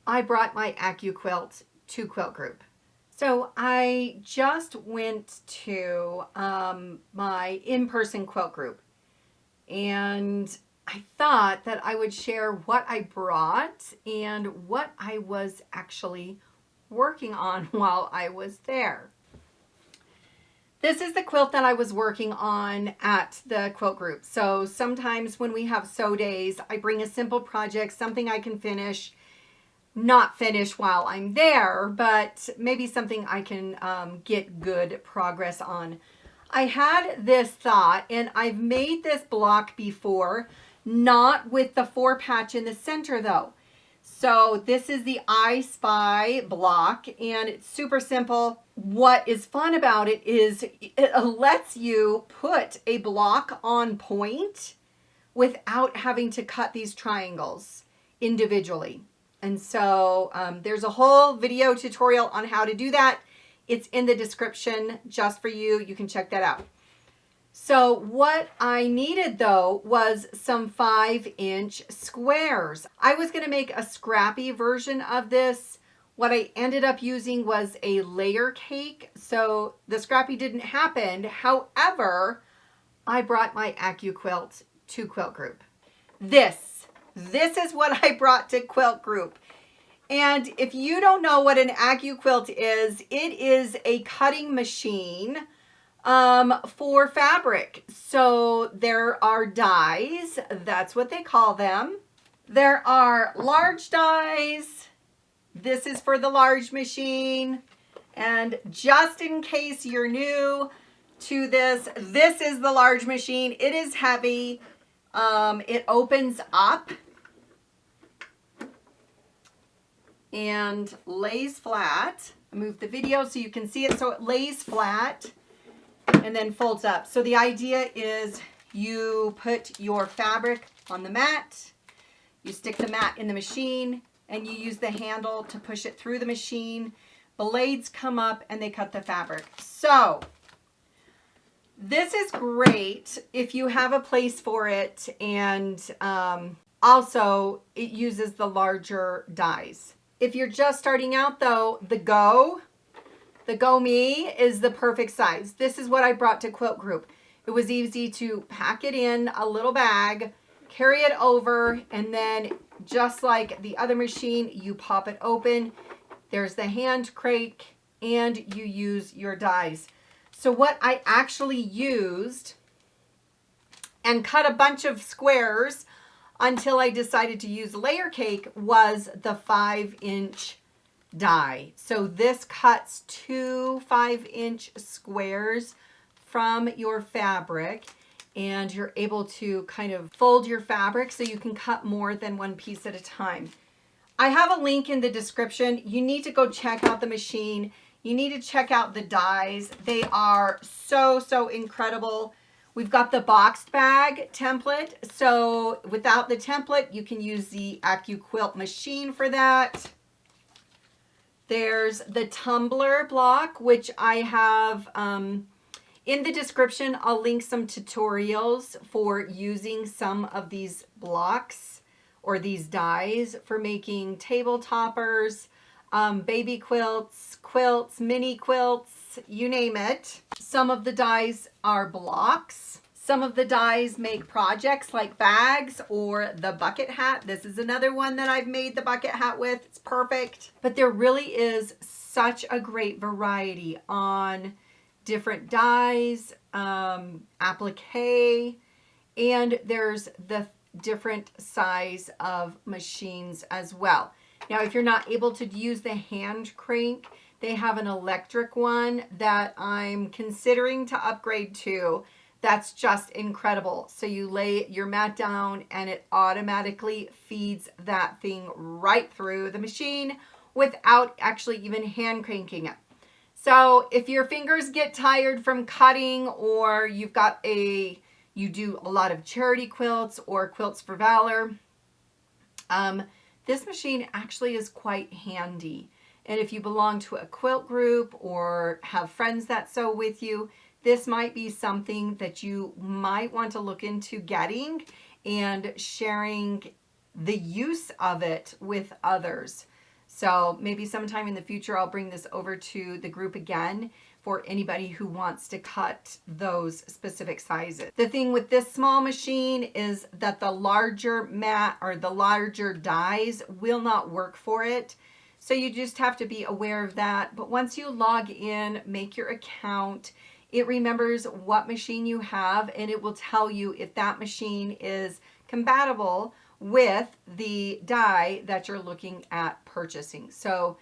I brought my AccuQuilt to Quilt Group. So I just went to my in-person quilt group, and I thought that I would share what I brought and what I was actually working on while I was there. This is the quilt that I was working on at the quilt group. So sometimes when we have sew days, I bring a simple project, something I can finish, not finish while I'm there, but maybe something I can get good progress on. I had this thought, and I've made this block before, not with the 4 patch in the center though. So this is the I Spy block, and it's super simple. What is fun about it is it lets you put a block on point without having to cut these triangles individually. And so there's a whole video tutorial on how to do that. It's in the description just for you. You can check that out. So what I needed though was some 5-inch squares. I was going to make a scrappy version of this. What I ended up using was a layer cake. So the scrappy didn't happen. However, I brought my AccuQuilt to Quilt Group. This is what I brought to Quilt Group. And if you don't know what an AccuQuilt is, it is a cutting machine for fabric. So there are dies, that's what they call them. There are large dies. This is for the large machine. And just in case you're new to this is the large machine. It is heavy. It opens up and lays flat. I moved the video so you can see it. So it lays flat and then folds up. So the idea is you put your fabric on the mat, you stick the mat in the machine, and you use the handle to push it through the machine. Blades come up and they cut the fabric. So this is great if you have a place for it, and also it uses the larger dies. If you're just starting out though, the Go Me is the perfect size. This is what I brought to Quilt Group. It was easy to pack it in a little bag, carry it over, and then just like the other machine, you pop it open. There's the hand crank, and you use your dies. So what I actually used and cut a bunch of squares until I decided to use layer cake was the 5-inch die. So this cuts 2 5-inch squares from your fabric, and you're able to kind of fold your fabric so you can cut more than one piece at a time. I have a link in the description. You need to go check out the machine. You need to check out the dies. They are so incredible. We've got the boxed bag template. So without the template, you can use the AccuQuilt Machine for that. There's the tumbler block, which I have in the description. I'll link some tutorials for using some of these blocks or these dies for making table toppers, baby quilts, mini quilts, you name it. Some of the dies are blocks. Some of the dies make projects like bags or the bucket hat. This is another one that I've made the bucket hat with. It's perfect. But there really is such a great variety on different dies, applique, and there's the different size of machines as well. Now, if you're not able to use the hand crank, they have an electric one that I'm considering to upgrade to. That's just incredible. So you lay your mat down and it automatically feeds that thing right through the machine without actually even hand cranking it. So if your fingers get tired from cutting, or you do a lot of charity quilts or quilts for valor, this machine actually is quite handy. And if you belong to a quilt group or have friends that sew with you, this might be something that you might want to look into getting and sharing the use of it with others. So maybe sometime in the future I'll bring this over to the group again for anybody who wants to cut those specific sizes. The thing with this small machine is that the larger mat or the larger dies will not work for it. So you just have to be aware of that. But once you log in, make your account, it remembers what machine you have and it will tell you if that machine is compatible with the die that you're looking at purchasing. So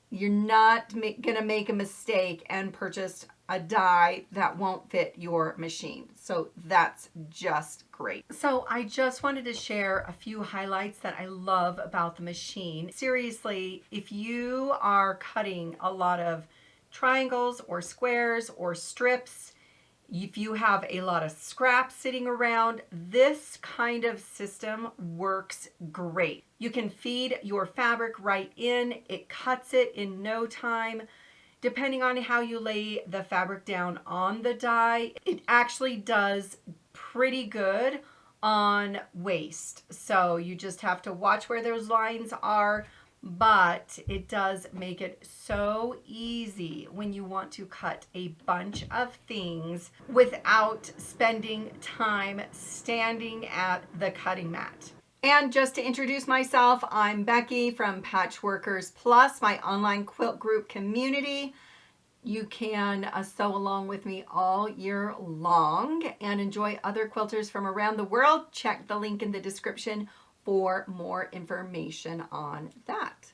you're not going to make a mistake and purchase a die that won't fit your machine. So that's just great. So I just wanted to share a few highlights that I love about the machine. Seriously, if you are cutting a lot of triangles or squares or strips, if you have a lot of scrap sitting around, this kind of system works great. You can feed your fabric right in. It cuts it in no time. Depending on how you lay the fabric down on the die, it actually does pretty good on waste. So you just have to watch where those lines are, but it does make it so easy when you want to cut a bunch of things without spending time standing at the cutting mat. And just to introduce myself, I'm Becky from Patchworkers Plus, my online quilt group community. You can sew along with me all year long and enjoy other quilters from around the world. Check the link in the description for more information on that.